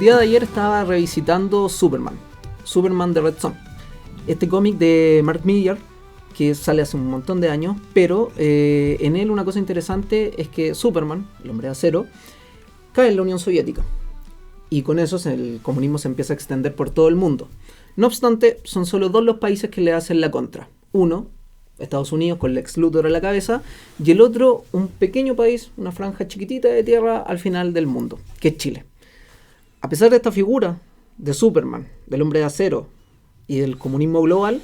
día de ayer estaba revisitando Superman de Red Son. Este cómic de Mark Millar, que sale hace un montón de años, pero en él una cosa interesante es que Superman, el hombre de acero, cae en la Unión Soviética. Y con eso el comunismo se empieza a extender por todo el mundo. No obstante, son solo dos los países que le hacen la contra. Uno, Estados Unidos con Lex Luthor a la cabeza, y el otro, un pequeño país, una franja chiquitita de tierra al final del mundo, que es Chile. A pesar de esta figura de Superman, del hombre de acero y del comunismo global,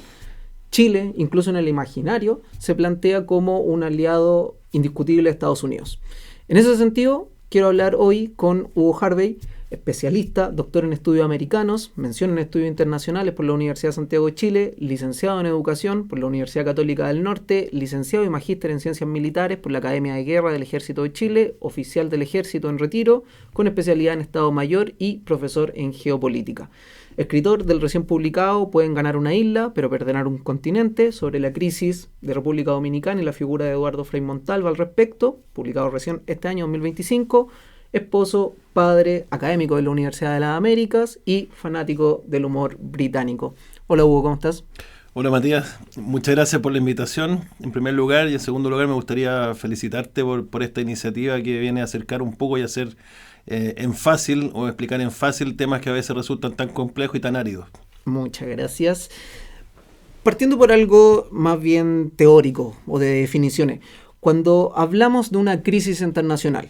Chile, incluso en el imaginario, se plantea como un aliado indiscutible de Estados Unidos. En ese sentido, quiero hablar hoy con Hugo Harvey, especialista, doctor en estudios americanos, mención en estudios internacionales por la Universidad de Santiago de Chile, licenciado en educación por la Universidad Católica del Norte, licenciado y magíster en ciencias militares por la Academia de Guerra del Ejército de Chile, oficial del Ejército en retiro, con especialidad en Estado Mayor y profesor en geopolítica. Escritor del recién publicado Pueden ganar una isla, pero perderán un continente, sobre la crisis de República Dominicana y la figura de Eduardo Frei Montalva al respecto, publicado recién este año 2025, esposo, padre, académico de la Universidad de las Américas y fanático del humor británico. Hola Hugo, ¿cómo estás? Hola Matías, muchas gracias por la invitación en primer lugar, y en segundo lugar me gustaría felicitarte por esta iniciativa que viene a acercar un poco y hacer en fácil o explicar en fácil temas que a veces resultan tan complejos y tan áridos. Muchas gracias. Partiendo por algo más bien teórico o de definiciones, cuando hablamos de una crisis internacional,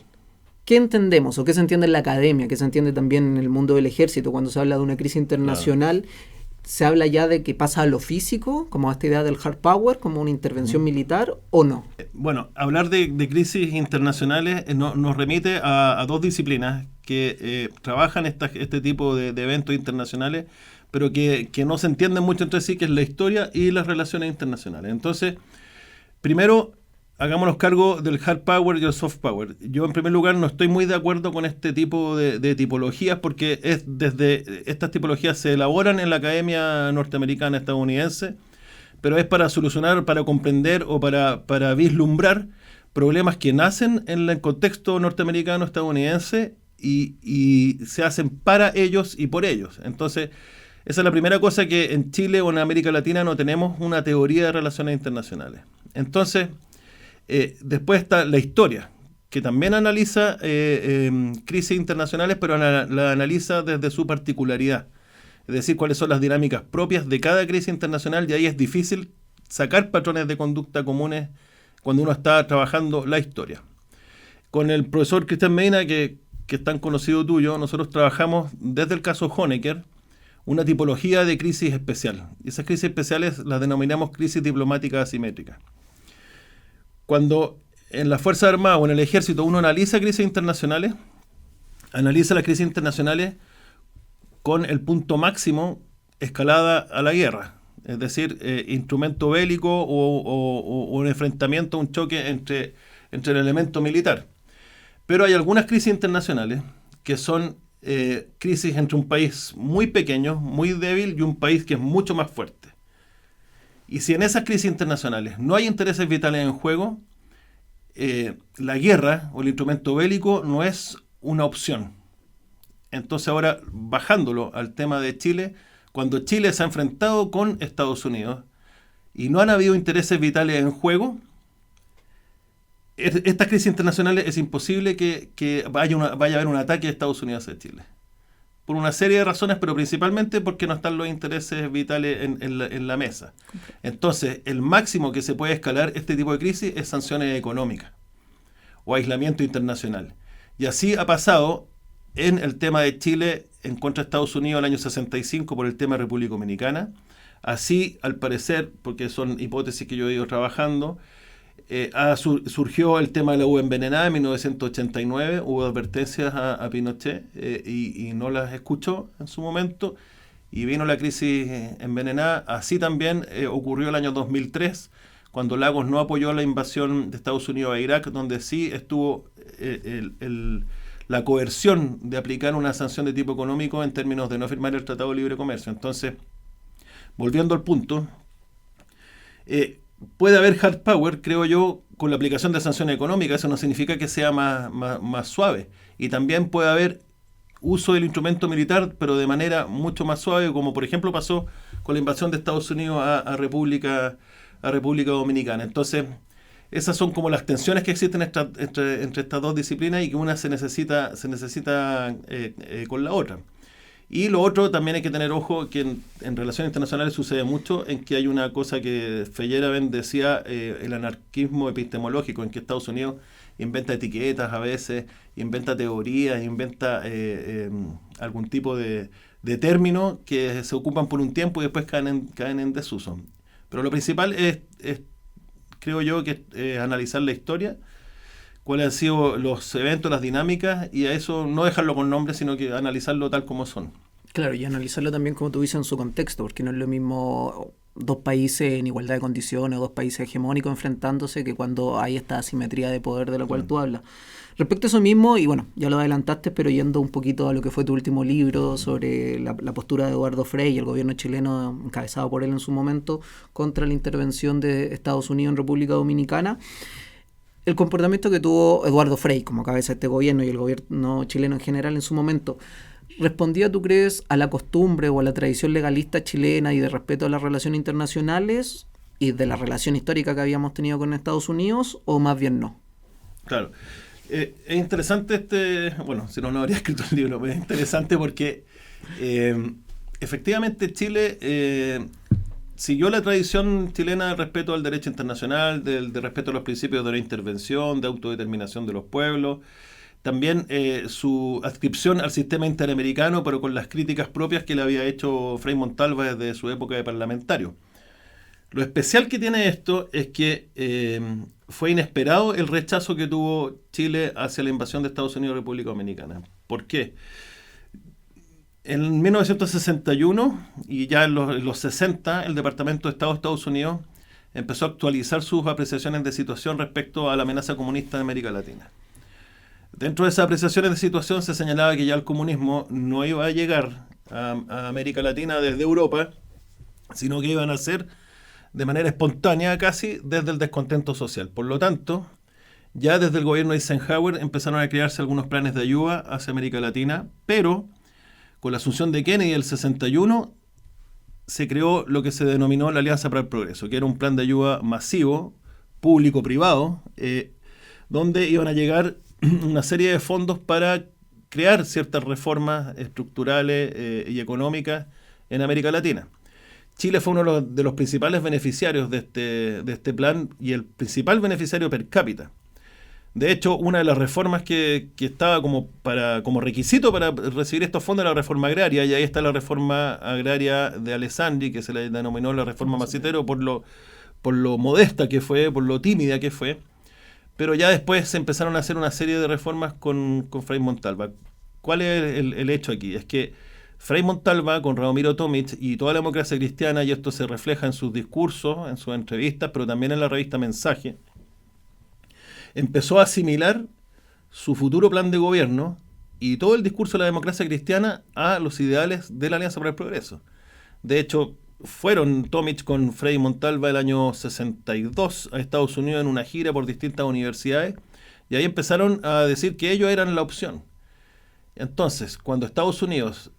¿qué entendemos o qué se entiende en la academia, qué se entiende también en el mundo del ejército cuando se habla de una crisis internacional? Claro. ¿Se habla ya de que pasa a lo físico, como esta idea del hard power, como una intervención militar, o no? Bueno, hablar de crisis internacionales nos remite a dos disciplinas que trabajan este tipo de eventos internacionales, pero que no se entienden mucho entre sí, que es la historia y las relaciones internacionales. Entonces, primero, hagámonos cargo del hard power y el soft power. Yo, en primer lugar, no estoy muy de acuerdo con este tipo de tipologías, porque estas tipologías se elaboran en la Academia Norteamericana Estadounidense, pero es para solucionar, para comprender o para vislumbrar problemas que nacen en el contexto norteamericano estadounidense y se hacen para ellos y por ellos. Entonces, esa es la primera cosa, que en Chile o en América Latina no tenemos una teoría de relaciones internacionales. Entonces, después está la historia, que también analiza crisis internacionales, pero la analiza desde su particularidad. Es decir, cuáles son las dinámicas propias de cada crisis internacional, y ahí es difícil sacar patrones de conducta comunes cuando uno está trabajando la historia. Con el profesor Cristian Medina, que es tan conocido tuyo, nosotros trabajamos desde el caso Honecker una tipología de crisis especial. Y esas crisis especiales las denominamos crisis diplomáticas asimétricas. Cuando en las Fuerzas Armadas o en el Ejército uno analiza crisis internacionales, analiza las crisis internacionales con el punto máximo escalada a la guerra, es decir, instrumento bélico o un enfrentamiento, un choque entre el elemento militar. Pero hay algunas crisis internacionales que son crisis entre un país muy pequeño, muy débil, y un país que es mucho más fuerte. Y si en esas crisis internacionales no hay intereses vitales en juego, la guerra o el instrumento bélico no es una opción. Entonces ahora, bajándolo al tema de Chile, cuando Chile se ha enfrentado con Estados Unidos y no han habido intereses vitales en juego, estas crisis internacionales es imposible que vaya a haber un ataque de Estados Unidos hacia Chile. Por una serie de razones, pero principalmente porque no están los intereses vitales en la mesa. Entonces, el máximo que se puede escalar este tipo de crisis es sanciones económicas o aislamiento internacional. Y así ha pasado en el tema de Chile en contra de Estados Unidos el año 65 por el tema de República Dominicana. Así, al parecer, porque son hipótesis que yo he ido trabajando, surgió el tema de la uva envenenada en 1989, hubo advertencias a Pinochet y no las escuchó en su momento, y vino la crisis envenenada. Así también ocurrió el año 2003, cuando Lagos no apoyó la invasión de Estados Unidos a Irak, donde sí estuvo la coerción de aplicar una sanción de tipo económico en términos de no firmar el Tratado de Libre Comercio. Entonces, volviendo al punto, puede haber hard power, creo yo, con la aplicación de sanciones económicas. Eso no significa que sea más suave. Y también puede haber uso del instrumento militar, pero de manera mucho más suave, como por ejemplo pasó con la invasión de Estados Unidos a República Dominicana. Entonces, esas son como las tensiones que existen entre estas dos disciplinas y que una se necesita con la otra. Y lo otro, también hay que tener ojo que en relaciones internacionales sucede mucho en que hay una cosa que Feyerabend decía, el anarquismo epistemológico, en que Estados Unidos inventa etiquetas a veces, inventa teorías, inventa algún tipo de términos que se ocupan por un tiempo y después caen en desuso. Pero lo principal es creo yo, que es analizar la historia, cuáles han sido los eventos, las dinámicas, y a eso no dejarlo con nombres, sino que analizarlo tal como son. Claro, y analizarlo también, como tú dices, en su contexto, porque no es lo mismo dos países en igualdad de condiciones o dos países hegemónicos enfrentándose que cuando hay esta asimetría de poder de la cual tú hablas. Respecto a eso mismo, y bueno, ya lo adelantaste, pero yendo un poquito a lo que fue tu último libro sobre la postura de Eduardo Frei y el gobierno chileno encabezado por él en su momento contra la intervención de Estados Unidos en República Dominicana, el comportamiento que tuvo Eduardo Frei como cabeza de este gobierno y el gobierno chileno en general en su momento, ¿respondía, tú crees, a la costumbre o a la tradición legalista chilena y de respeto a las relaciones internacionales y de la relación histórica que habíamos tenido con Estados Unidos, o más bien no? Claro. Es interesante bueno, si no habría escrito el libro, pero es interesante porque efectivamente Chile siguió la tradición chilena del respeto al derecho internacional, del respeto a los principios de la intervención, de autodeterminación de los pueblos. También su adscripción al sistema interamericano, pero con las críticas propias que le había hecho Frei Montalva desde su época de parlamentario. Lo especial que tiene esto es que fue inesperado el rechazo que tuvo Chile hacia la invasión de Estados Unidos a República Dominicana. ¿Por qué? En 1961 y ya en los 60, el Departamento de Estado de Estados Unidos empezó a actualizar sus apreciaciones de situación respecto a la amenaza comunista de América Latina. Dentro de esas apreciaciones de situación se señalaba que ya el comunismo no iba a llegar a América Latina desde Europa, sino que iban a ser de manera espontánea casi desde el descontento social. Por lo tanto, ya desde el gobierno de Eisenhower empezaron a crearse algunos planes de ayuda hacia América Latina, pero con la asunción de Kennedy en el 61 se creó lo que se denominó la Alianza para el Progreso, que era un plan de ayuda masivo, público-privado, donde iban a llegar una serie de fondos para crear ciertas reformas estructurales y económicas en América Latina. Chile fue uno de los principales beneficiarios de este plan y el principal beneficiario per cápita. De hecho, una de las reformas que estaba como requisito para recibir estos fondos era la reforma agraria, y ahí está la reforma agraria de Alessandri, que se le denominó la reforma Macitero por lo modesta que fue, por lo tímida que fue. Pero ya después se empezaron a hacer una serie de reformas con Frei Montalva. ¿Cuál es el hecho aquí? Es que Frei Montalva, con Radomiro Tomic y toda la democracia cristiana, y esto se refleja en sus discursos, en sus entrevistas, pero también en la revista Mensaje, empezó a asimilar su futuro plan de gobierno y todo el discurso de la democracia cristiana a los ideales de la Alianza para el Progreso. De hecho, fueron Tomic con Frei Montalva el año 62 a Estados Unidos en una gira por distintas universidades, y ahí empezaron a decir que ellos eran la opción. Entonces, cuando Estados Unidos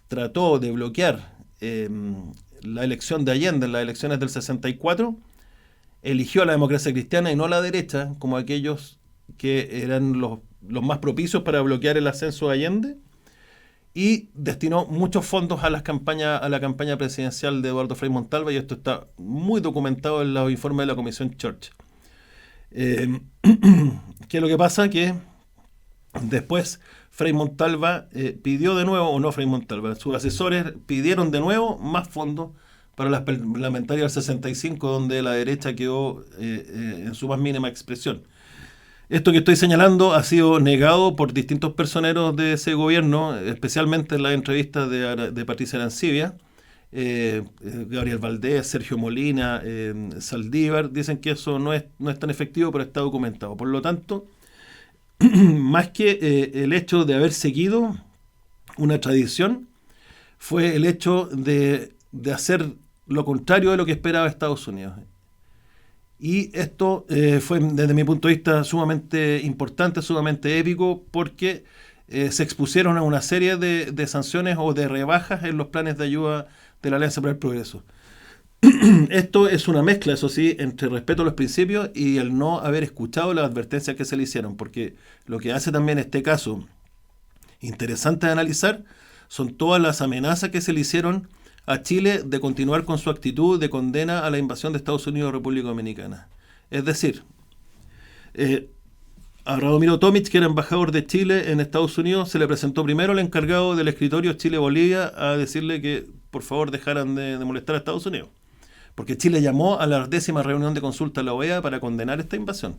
trató de bloquear la elección de Allende en las elecciones del 64, eligió a la democracia cristiana y no a la derecha como aquellos que eran los más propicios para bloquear el ascenso de Allende, y destinó muchos fondos a la campaña presidencial de Eduardo Frei Montalva, y esto está muy documentado en los informes de la Comisión Church. ¿Qué es lo que pasa? Que después Frei Montalva pidió de nuevo, o no Frei Montalva, sus asesores pidieron de nuevo más fondos para las parlamentarias del 65, donde la derecha quedó en su más mínima expresión. Esto que estoy señalando ha sido negado por distintos personeros de ese gobierno, especialmente en las entrevistas de Patricia Arancibia, Gabriel Valdés, Sergio Molina, Saldívar. Dicen que eso no es tan efectivo, pero está documentado. Por lo tanto, más que el hecho de haber seguido una tradición, fue el hecho de hacer lo contrario de lo que esperaba Estados Unidos. Y esto fue, desde mi punto de vista, sumamente importante, sumamente épico, porque se expusieron a una serie de sanciones o de rebajas en los planes de ayuda de la Alianza para el Progreso. Esto es una mezcla, eso sí, entre respeto a los principios y el no haber escuchado las advertencias que se le hicieron, porque lo que hace también este caso interesante de analizar son todas las amenazas que se le hicieron a Chile de continuar con su actitud de condena a la invasión de Estados Unidos a República Dominicana. Es decir, a Radomiro Tomic, que era embajador de Chile en Estados Unidos, se le presentó primero al encargado del escritorio Chile-Bolivia a decirle que por favor dejaran de molestar a Estados Unidos. Porque Chile llamó a la 10ª reunión de consulta a la OEA para condenar esta invasión.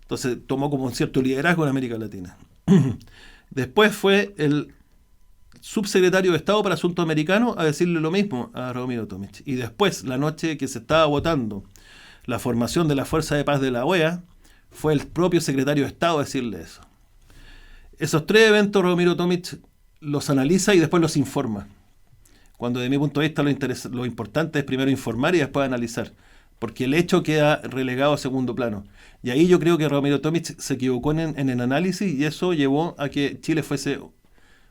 Entonces tomó como un cierto liderazgo en América Latina. Después fue el subsecretario de Estado para Asuntos Americanos a decirle lo mismo a Radomiro Tomic. Y después, la noche que se estaba votando la formación de la Fuerza de Paz de la OEA, fue el propio secretario de Estado a decirle eso. Esos 3 eventos Radomiro Tomic los analiza y después los informa. Cuando de mi punto de vista lo importante es primero informar y después analizar, porque el hecho queda relegado a segundo plano. Y ahí yo creo que Radomiro Tomic se equivocó en el análisis y eso llevó a que Chile fuese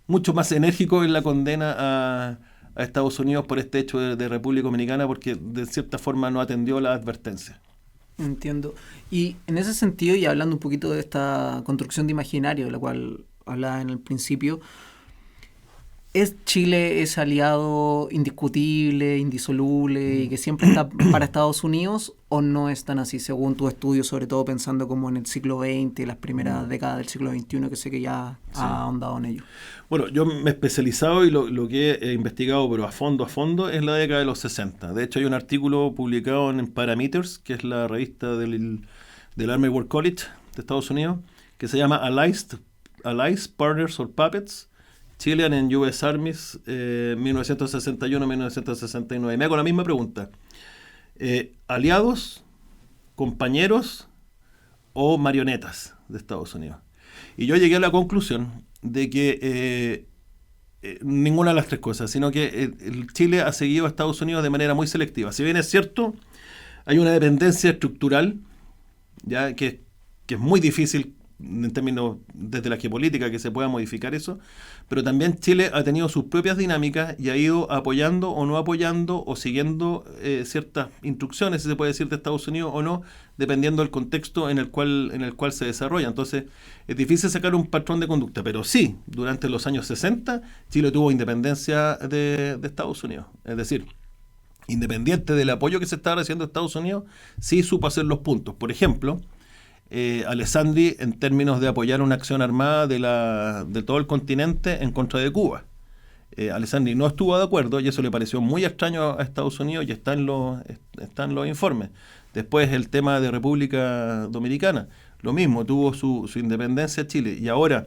mucho más enérgico en la condena a Estados Unidos por este hecho de República Dominicana, porque de cierta forma no atendió la advertencia. Entiendo. Y en ese sentido, y hablando un poquito de esta construcción de imaginario de la cual hablaba en el principio, ¿es Chile ese aliado indiscutible, indisoluble y que siempre está para Estados Unidos o no es tan así según tu estudio, sobre todo pensando como en el siglo XX, las primeras décadas del siglo XXI, que sé que ya ha ahondado en ello? Bueno, yo me he especializado y lo que he investigado, pero a fondo, es la década de los 60. De hecho, hay un artículo publicado en Parameters, que es la revista del Army War College de Estados Unidos, que se llama Allies, Partners or Puppets, Chilean and U.S. Armies, 1961-1969. Me hago la misma pregunta. ¿Aliados, compañeros o marionetas de Estados Unidos? Y yo llegué a la conclusión de que ninguna de las 3 cosas, sino que Chile ha seguido a Estados Unidos de manera muy selectiva. Si bien es cierto, hay una dependencia estructural, ya que es muy difícil en términos desde la geopolítica que se pueda modificar eso, pero también Chile ha tenido sus propias dinámicas y ha ido apoyando o no apoyando o siguiendo ciertas instrucciones, si se puede decir, de Estados Unidos o no, dependiendo del contexto en el cual se desarrolla. Entonces es difícil sacar un patrón de conducta, pero sí, durante los años 60 Chile tuvo independencia de Estados Unidos, es decir, independiente del apoyo que se estaba haciendo a Estados Unidos, sí supo hacer los puntos. Por ejemplo, Alessandri en términos de apoyar una acción armada de todo el continente en contra de Cuba. Alessandri no estuvo de acuerdo y eso le pareció muy extraño a Estados Unidos y está en los informes. Después el tema de República Dominicana, lo mismo, tuvo su independencia Chile. Y ahora,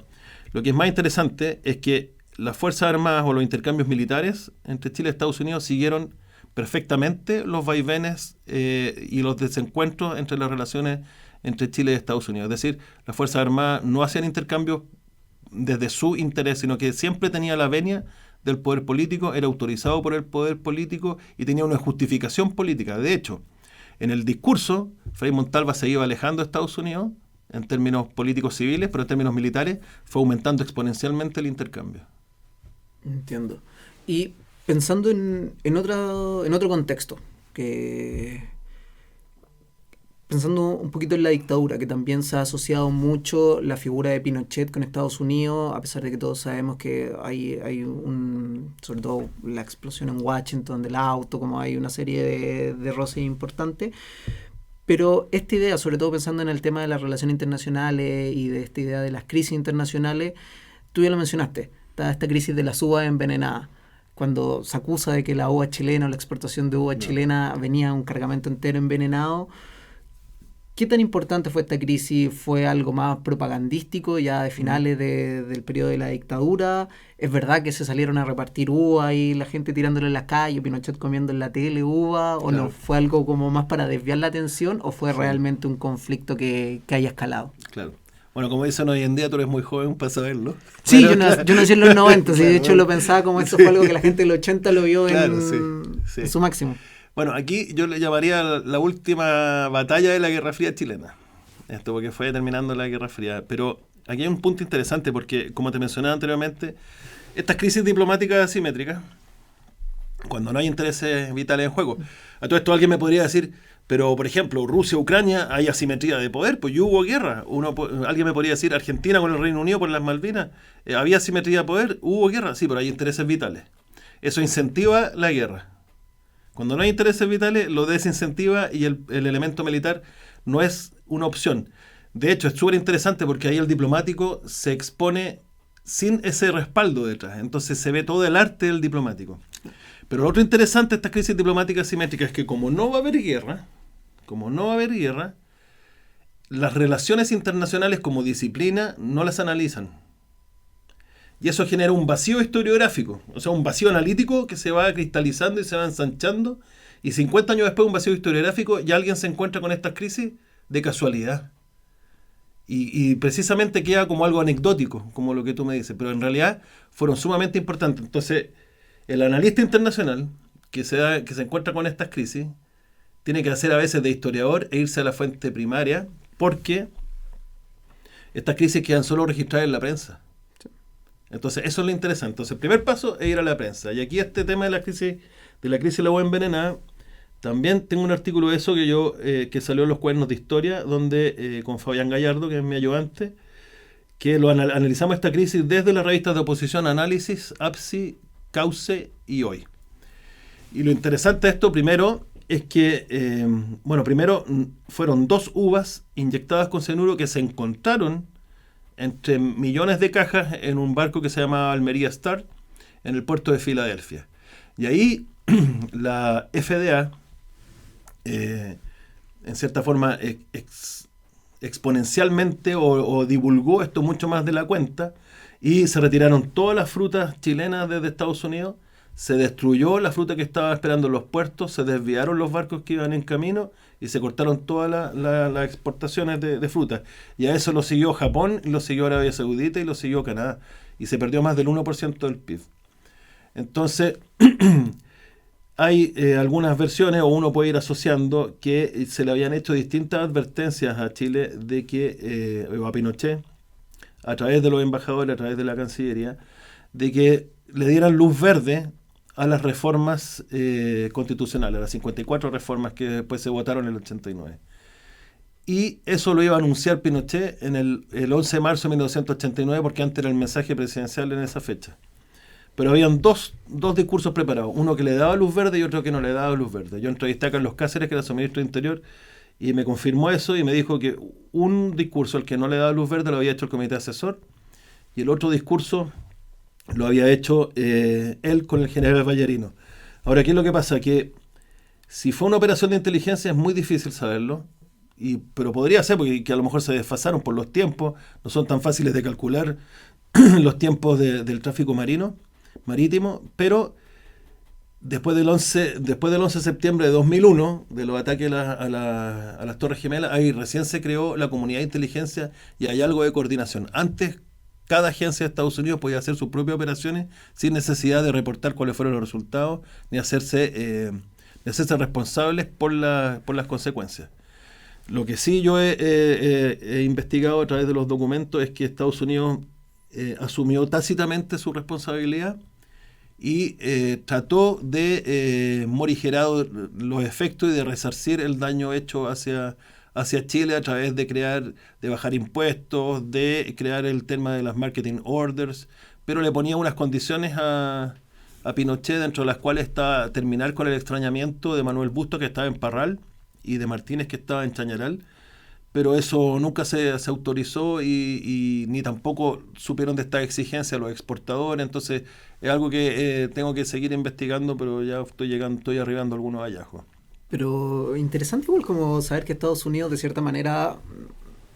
lo que es más interesante es que las Fuerzas Armadas o los intercambios militares entre Chile y Estados Unidos siguieron perfectamente los vaivenes y los desencuentros entre las relaciones entre Chile y Estados Unidos. Es decir, las Fuerzas Armadas no hacían intercambios desde su interés, sino que siempre tenía la venia del poder político, era autorizado por el poder político y tenía una justificación política. De hecho, en el discurso, Frei Montalva se iba alejando de Estados Unidos en términos políticos civiles, pero en términos militares fue aumentando exponencialmente el intercambio. Entiendo. Y pensando en otro contexto, pensando un poquito en la dictadura, que también se ha asociado mucho la figura de Pinochet con Estados Unidos, a pesar de que todos sabemos que hay sobre todo la explosión en Washington del auto, como hay una serie de roces importantes. Pero esta idea, sobre todo pensando en el tema de las relaciones internacionales y de esta idea de las crisis internacionales, tú ya lo mencionaste, está esta crisis de las uvas envenenadas, cuando se acusa de que la uva chilena o la exportación de uva chilena venía un cargamento entero envenenado. ¿Qué tan importante fue esta crisis? ¿Fue algo más propagandístico ya de finales del periodo de la dictadura? ¿Es verdad que se salieron a repartir uva y la gente tirándole en la calle, Pinochet comiendo en la tele uva? ¿O no fue algo como más para desviar la atención? ¿O fue realmente un conflicto que haya escalado? Claro. Bueno, como dicen hoy en día, tú eres muy joven para saberlo. Sí, yo nací en los 90, sí, de hecho lo pensaba como eso fue algo que la gente en los 80 lo vio en su máximo. Bueno, aquí yo le llamaría la última batalla de la Guerra Fría chilena. esto porque fue terminando la Guerra Fría. Pero aquí hay un punto interesante porque, como te mencionaba anteriormente, estas crisis diplomáticas asimétricas, cuando no hay intereses vitales en juego. A todo esto alguien me podría decir, pero por ejemplo, Rusia-Ucrania hay asimetría de poder, pues ya hubo guerra. Alguien me podría decir, Argentina con el Reino Unido por las Malvinas, había asimetría de poder, hubo guerra, sí, pero hay intereses vitales. Eso incentiva la guerra. Cuando no hay intereses vitales, lo desincentiva y el elemento militar no es una opción. De hecho, es súper interesante porque ahí el diplomático se expone sin ese respaldo detrás. Entonces se ve todo el arte del diplomático. Pero lo otro interesante de estas crisis diplomáticas asimétricas es que como no va a haber guerra, las relaciones internacionales como disciplina no las analizan. Y eso genera un vacío historiográfico, o sea, un vacío analítico que se va cristalizando y se va ensanchando. Y 50 años después, un vacío historiográfico, y alguien se encuentra con estas crisis de casualidad. Y precisamente queda como algo anecdótico, como lo que tú me dices, pero en realidad fueron sumamente importantes. Entonces, el analista internacional que se encuentra con estas crisis tiene que hacer a veces de historiador e irse a la fuente primaria, porque estas crisis quedan solo registradas en la prensa. Entonces, eso es lo interesante. Entonces, el primer paso es ir a la prensa. Y aquí este tema de la crisis de la agua envenenada, también tengo un artículo de eso que salió en los Cuadernos de Historia, donde con Fabián Gallardo, que es mi ayudante, que analizamos esta crisis desde las revistas de oposición Análisis, APSI, Cauce y Hoy. Y lo interesante de esto, primero, es que, primero fueron 2 uvas inyectadas con cianuro que se encontraron entre millones de cajas en un barco que se llama Almería Star, en el puerto de Filadelfia. Y ahí la FDA, en cierta forma, exponencialmente o divulgó esto mucho más de la cuenta, y se retiraron todas las frutas chilenas desde Estados Unidos, se destruyó la fruta que estaba esperando en los puertos, se desviaron los barcos que iban en camino y se cortaron todas las exportaciones de fruta. Y a eso lo siguió Japón, lo siguió Arabia Saudita y lo siguió Canadá. Y se perdió más del 1% del PIB. Entonces, hay algunas versiones, o uno puede ir asociando, que se le habían hecho distintas advertencias a Chile de que, o a Pinochet, a través de los embajadores, a través de la Cancillería, de que le dieran luz verde a las reformas constitucionales, a las 54 reformas que después se votaron en el 89. Y eso lo iba a anunciar Pinochet en el 11 de marzo de 1989, porque antes era el mensaje presidencial en esa fecha. Pero habían dos discursos preparados, uno que le daba luz verde y otro que no le daba luz verde. Yo entrevisté a Carlos Cáceres, que era su ministro de Interior, y me confirmó eso y me dijo que un discurso, el que no le daba luz verde, lo había hecho el comité asesor, y el otro discurso lo había hecho él con el general Vallarino. Ahora, ¿qué es lo que pasa? Que si fue una operación de inteligencia es muy difícil saberlo, pero podría ser, porque que a lo mejor se desfasaron por los tiempos, no son tan fáciles de calcular los tiempos del tráfico marítimo, pero después del 11 de septiembre de 2001, de los ataques a las Torres Gemelas, ahí recién se creó la comunidad de inteligencia y hay algo de coordinación. Antes, cada agencia de Estados Unidos podía hacer sus propias operaciones sin necesidad de reportar cuáles fueron los resultados, ni hacerse responsables por las consecuencias. Lo que sí yo he investigado a través de los documentos es que Estados Unidos asumió tácitamente su responsabilidad y trató de morigerar los efectos y de resarcir el daño hecho hacia Chile a través de bajar impuestos, de crear el tema de las marketing orders, pero le ponía unas condiciones a Pinochet, dentro de las cuales está terminar con el extrañamiento de Manuel Bustos, que estaba en Parral, y de Martínez, que estaba en Chañaral, pero eso nunca se autorizó y ni tampoco supieron de esta exigencia los exportadores. Entonces es algo que tengo que seguir investigando, pero ya estoy arribando a algunos hallazgos. Pero interesante igual como saber que Estados Unidos de cierta manera,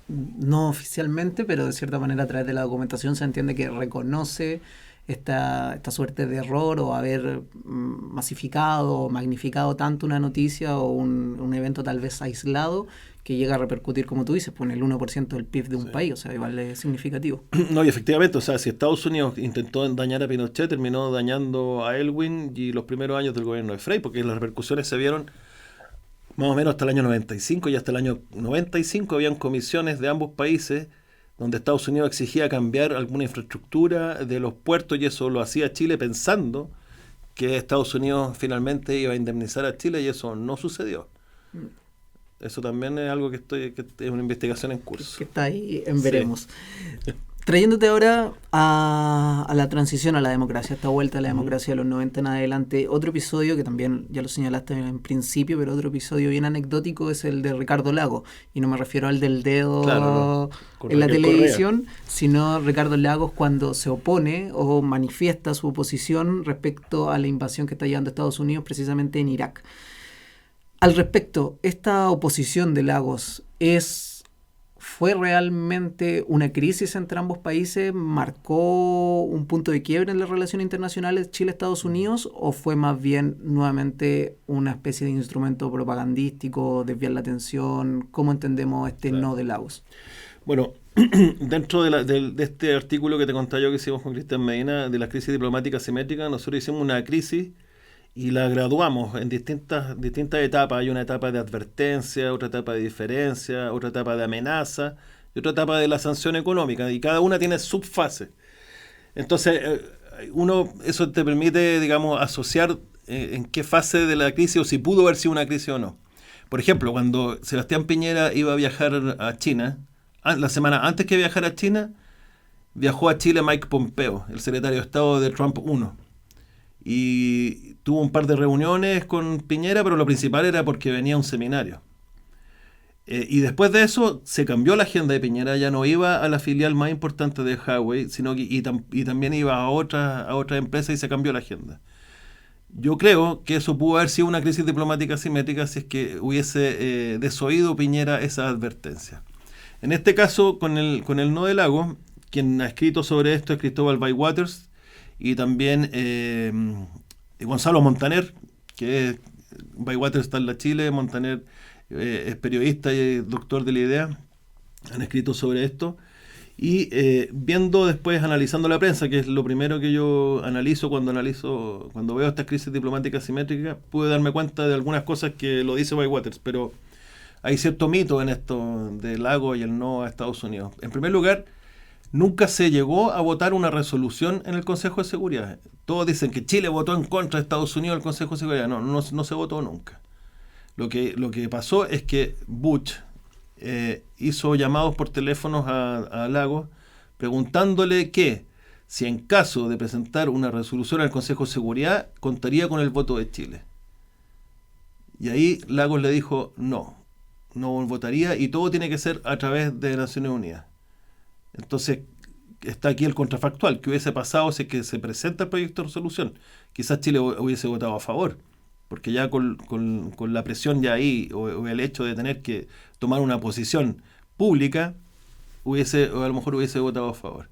no oficialmente, pero de cierta manera a través de la documentación se entiende que reconoce esta suerte de error o haber masificado o magnificado tanto una noticia o un evento tal vez aislado que llega a repercutir, como tú dices, pues en el 1% del PIB de un país, o sea, igual es significativo. No, y efectivamente, o sea, si Estados Unidos intentó dañar a Pinochet, terminó dañando a Elwin y los primeros años del gobierno de Frei, porque las repercusiones se vieron más o menos hasta el año 95, y hasta el año 95 habían comisiones de ambos países donde Estados Unidos exigía cambiar alguna infraestructura de los puertos, y eso lo hacía Chile pensando que Estados Unidos finalmente iba a indemnizar a Chile, y eso no sucedió. Eso también es algo que es una investigación en curso. Que está ahí en veremos. Sí. Trayéndote ahora a la transición a la democracia, esta vuelta a la democracia de los 90 en adelante, otro episodio que también ya lo señalaste en principio, pero otro episodio bien anecdótico es el de Ricardo Lagos, y no me refiero al del dedo, claro, no, en la televisión, Correa, sino Ricardo Lagos cuando se opone o manifiesta su oposición respecto a la invasión que está llevando Estados Unidos precisamente en Irak. Al respecto, ¿esta oposición de Lagos fue realmente una crisis entre ambos países? ¿Marcó un punto de quiebre en las relaciones internacionales Chile-Estados Unidos? ¿O fue más bien nuevamente una especie de instrumento propagandístico, desviar la atención? ¿Cómo entendemos no de Lagos? Bueno, dentro de este artículo que te conté yo que hicimos con Cristian Medina, de la crisis diplomática asimétrica, nosotros hicimos una crisis y la graduamos en distintas etapas. Hay una etapa de advertencia, otra etapa de diferencia, otra etapa de amenaza y otra etapa de la sanción económica, y cada una tiene subfases. Entonces, eso te permite, digamos, asociar en qué fase de la crisis, o si pudo haber sido una crisis o no. Por ejemplo, cuando Sebastián Piñera iba a viajar a China, la semana antes que viajara a China, viajó a Chile Mike Pompeo, el secretario de Estado de Trump I. Y tuvo un par de reuniones con Piñera, pero lo principal era porque venía a un seminario. Y después de eso se cambió la agenda de Piñera, ya no iba a la filial más importante de Huawei, sino que y también iba a otra empresa, y se cambió la agenda. Yo creo que eso pudo haber sido una crisis diplomática asimétrica si es que hubiese desoído Piñera esa advertencia. En este caso, con el no de Lagos, quien ha escrito sobre esto es Cristóbal Bywaters, y también Gonzalo Montaner, que Bywaters está en la Chile, Montaner es periodista y doctor de la idea, han escrito sobre esto, y viendo después, analizando la prensa, que es lo primero que yo analizo cuando veo estas crisis diplomáticas asimétricas, pude darme cuenta de algunas cosas que lo dice Bywaters, pero hay cierto mito en esto de Lagos y el no a Estados Unidos. En primer lugar, nunca se llegó a votar una resolución en el Consejo de Seguridad. Todos dicen que Chile votó en contra de Estados Unidos en el Consejo de Seguridad. No se votó nunca. Lo que pasó es que Bush hizo llamados por teléfonos a Lagos preguntándole que si en caso de presentar una resolución al Consejo de Seguridad contaría con el voto de Chile. Y ahí Lagos le dijo no votaría, y todo tiene que ser a través de Naciones Unidas. Entonces, está aquí el contrafactual. ¿Qué hubiese pasado si es que se presenta el proyecto de resolución? Quizás Chile hubiese votado a favor, porque ya con la presión ya ahí, o el hecho de tener que tomar una posición pública, o a lo mejor hubiese votado a favor.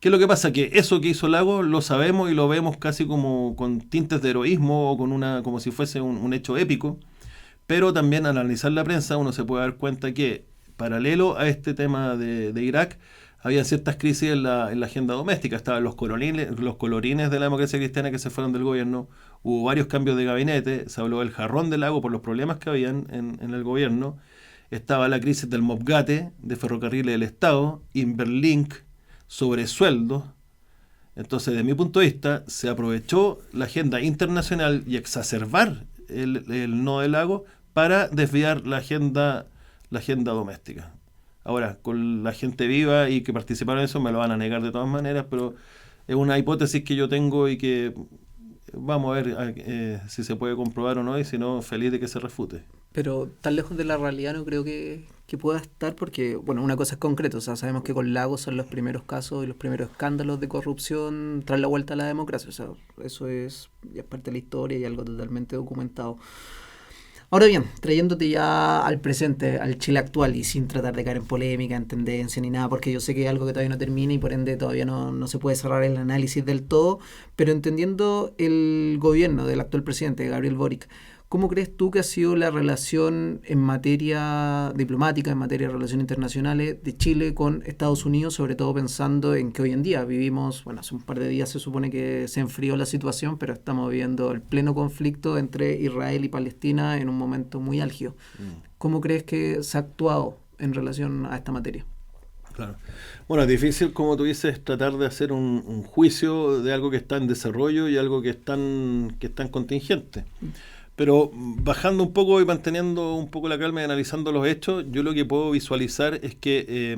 ¿Qué es lo que pasa? Que eso que hizo Lagos lo sabemos y lo vemos casi como con tintes de heroísmo, o como si fuese un hecho épico, pero también al analizar la prensa uno se puede dar cuenta que, paralelo a este tema de Irak, había ciertas crisis en la agenda doméstica. Estaban los colorines de la democracia cristiana que se fueron del gobierno, hubo varios cambios de gabinete, se habló del jarrón de Lagos por los problemas que habían en el gobierno, estaba la crisis del Mobgate, de Ferrocarriles del Estado, Inverlink, sobre sueldos. Entonces, desde mi punto de vista, se aprovechó la agenda internacional y exacerbar el no de Lagos para desviar la agenda doméstica. Ahora, con la gente viva y que participaron en eso, me lo van a negar de todas maneras, pero es una hipótesis que yo tengo y que vamos a ver si se puede comprobar o no, y si no, feliz de que se refute. Pero tan lejos de la realidad no creo que pueda estar, porque, bueno, una cosa es concreta, o sea, sabemos que con Lagos son los primeros casos y los primeros escándalos de corrupción tras la vuelta a la democracia, o sea, eso es parte de la historia y algo totalmente documentado. Ahora bien, trayéndote ya al presente, al Chile actual, y sin tratar de caer en polémica, en tendencia ni nada, porque yo sé que es algo que todavía no termina y por ende todavía no se puede cerrar el análisis del todo, pero entendiendo el gobierno del actual presidente, Gabriel Boric, ¿Cómo crees tú que ha sido la relación en materia diplomática, en materia de relaciones internacionales de Chile con Estados Unidos, sobre todo pensando en que hoy en día vivimos, bueno, hace un par de días se supone que se enfrió la situación, pero estamos viviendo el pleno conflicto entre Israel y Palestina en un momento muy álgido? ¿Cómo crees que se ha actuado en relación a esta materia? Claro. Bueno, es difícil, como tú dices, tratar de hacer un juicio de algo que está en desarrollo y algo que es tan contingente. Pero bajando un poco y manteniendo un poco la calma y analizando los hechos, yo lo que puedo visualizar es que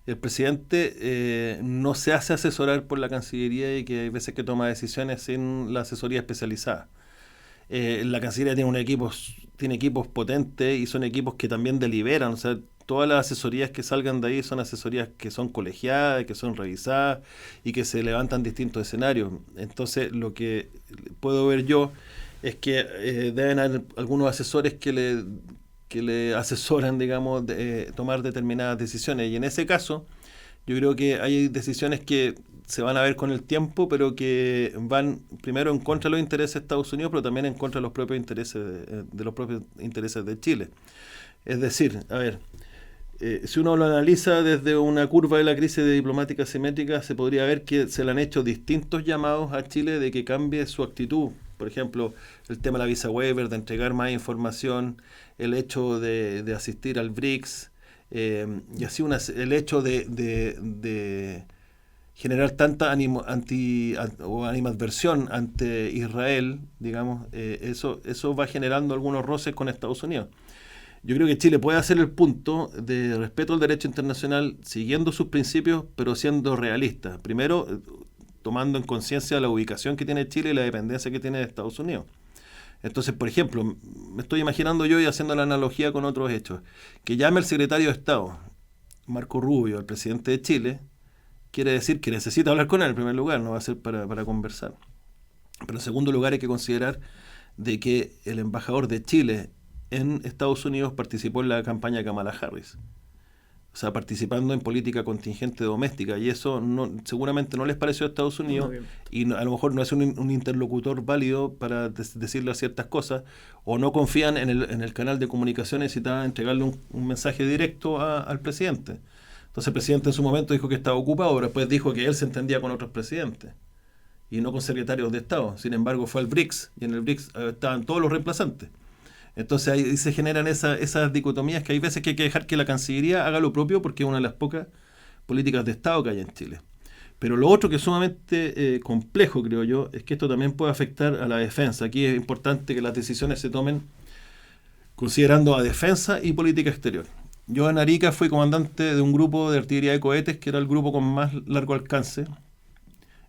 el presidente no se hace asesorar por la Cancillería y que hay veces que toma decisiones sin la asesoría especializada. La Cancillería tiene equipos potentes y son equipos que también deliberan, o sea, todas las asesorías que salgan de ahí son asesorías que son colegiadas, que son revisadas y que se levantan distintos escenarios. Entonces, lo que puedo ver yo es que deben haber algunos asesores que le asesoran, digamos, de tomar determinadas decisiones. Y en ese caso, yo creo que hay decisiones que se van a ver con el tiempo, pero que van primero en contra de los intereses de Estados Unidos, pero también en contra de los propios intereses de los propios intereses de Chile. Es decir, a ver, si uno lo analiza desde una curva de la crisis diplomática simétrica, se podría ver que se le han hecho distintos llamados a Chile de que cambie su actitud. Por ejemplo, el tema de la visa waiver, de entregar más información, el hecho de asistir al BRICS, y así el hecho de generar tanta animadversión ante Israel, digamos, eso va generando algunos roces con Estados Unidos. Yo creo que Chile puede hacer el punto de respeto al derecho internacional siguiendo sus principios, pero siendo realista. Primero, tomando en conciencia la ubicación que tiene Chile y la dependencia que tiene de Estados Unidos. Entonces, por ejemplo, me estoy imaginando yo y haciendo la analogía con otros hechos, que llame el secretario de Estado, Marco Rubio, el presidente de Chile, quiere decir que necesita hablar con él en primer lugar, no va a ser para conversar. Pero en segundo lugar hay que considerar de que el embajador de Chile en Estados Unidos participó en la campaña de Kamala Harris. O sea, participando en política contingente doméstica, y eso seguramente no les pareció a Estados Unidos, y a lo mejor no es un interlocutor válido para decirle ciertas cosas, o no confían en el canal de comunicación y necesitaban entregarle un mensaje directo al presidente. Entonces el presidente en su momento dijo que estaba ocupado, pero después dijo que él se entendía con otros presidentes, y no con secretarios de Estado. Sin embargo, fue al BRICS, y en el BRICS estaban todos los reemplazantes. Entonces ahí se generan esas dicotomías que hay veces que hay que dejar que la Cancillería haga lo propio porque es una de las pocas políticas de Estado que hay en Chile. Pero lo otro que es sumamente complejo, creo yo, es que esto también puede afectar a la defensa. Aquí es importante que las decisiones se tomen considerando a defensa y política exterior. Yo en Arica fui comandante de un grupo de artillería de cohetes, que era el grupo con más largo alcance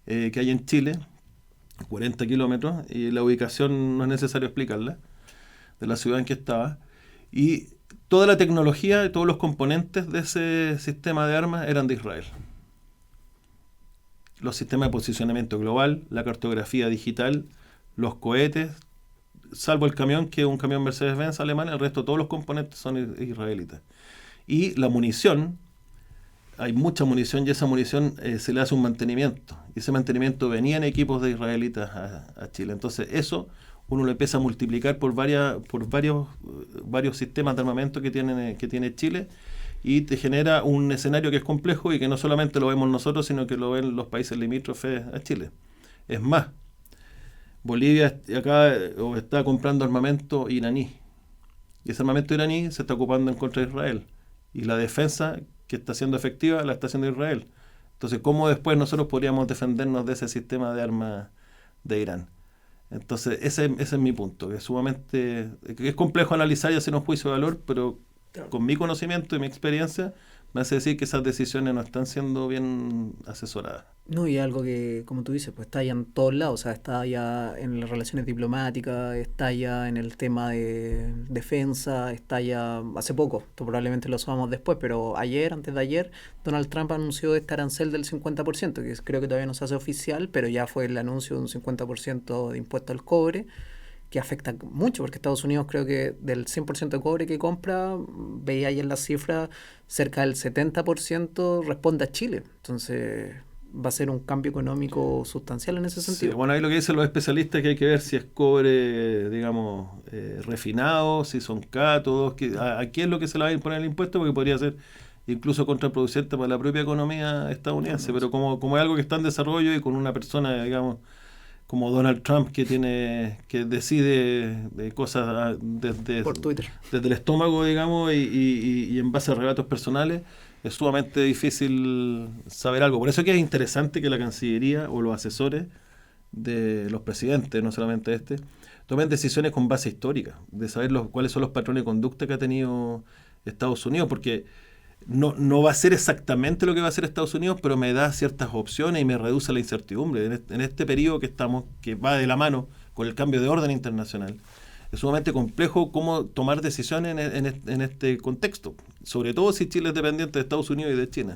que hay en Chile, 40 kilómetros, y la ubicación no es necesario explicarla, de la ciudad en que estaba, y toda la tecnología y todos los componentes de ese sistema de armas eran de Israel. Los sistemas de posicionamiento global, la cartografía digital, los cohetes, salvo el camión, que es un camión Mercedes-Benz alemán, el resto, todos los componentes son israelitas. Y la munición, hay mucha munición, y esa munición se le hace un mantenimiento, y ese mantenimiento venía en equipos de israelitas a Chile. Entonces eso uno lo empieza a multiplicar por varios sistemas de armamento que tiene Chile, y te genera un escenario que es complejo y que no solamente lo vemos nosotros, sino que lo ven los países limítrofes a Chile. Es más, Bolivia está comprando armamento iraní, y ese armamento iraní se está ocupando en contra de Israel, y la defensa que está siendo efectiva la está haciendo Israel. Entonces, ¿cómo después nosotros podríamos defendernos de ese sistema de armas de Irán? Entonces, ese es mi punto, que es complejo analizar y hacer un juicio de valor, pero con mi conocimiento y mi experiencia me hace decir que esas decisiones no están siendo bien asesoradas. No, y algo que, como tú dices, pues está ya en todos lados, o sea, está ya en las relaciones diplomáticas, está ya en el tema de defensa, está ya hace poco, esto probablemente lo sabamos después, pero antes de ayer, Donald Trump anunció este arancel del 50%, que creo que todavía no se hace oficial, pero ya fue el anuncio de un 50% de impuesto al cobre, que afecta mucho, porque Estados Unidos creo que del 100% de cobre que compra, veía ahí en las cifras, cerca del 70% responde a Chile. Entonces, va a ser un cambio económico sustancial en ese sentido. Sí, bueno, ahí lo que dicen los especialistas es que hay que ver si es cobre, digamos, refinado, si son cátodos, a qué es lo que se le va a imponer el impuesto, porque podría ser incluso contraproducente para la propia economía estadounidense, pero como es algo que está en desarrollo y con una persona, digamos, como Donald Trump que decide de cosas por Twitter, desde el estómago, digamos, y en base a relatos personales, es sumamente difícil saber algo. Por eso es que es interesante que la Cancillería o los asesores de los presidentes, no solamente tomen decisiones con base histórica, de saber cuáles son los patrones de conducta que ha tenido Estados Unidos, porque no va a ser exactamente lo que va a hacer Estados Unidos, pero me da ciertas opciones y me reduce la incertidumbre. En este periodo que estamos, que va de la mano con el cambio de orden internacional, es sumamente complejo cómo tomar decisiones en este contexto, sobre todo si Chile es dependiente de Estados Unidos y de China.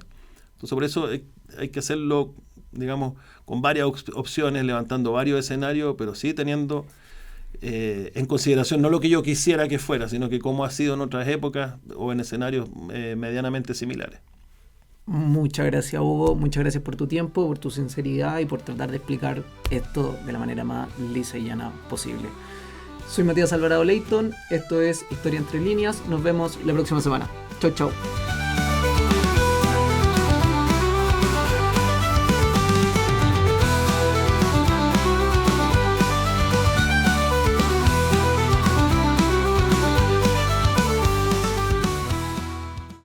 Entonces, por eso hay que hacerlo, digamos, con varias opciones, levantando varios escenarios, pero sí teniendo en consideración no lo que yo quisiera que fuera, sino que cómo ha sido en otras épocas o en escenarios medianamente similares. Muchas gracias, Hugo, muchas gracias por tu tiempo, por tu sinceridad y por tratar de explicar esto de la manera más lisa y llana posible. Soy Matías Alvarado Leighton, esto es Historia Entre Líneas, nos vemos la próxima semana. Chau, chau.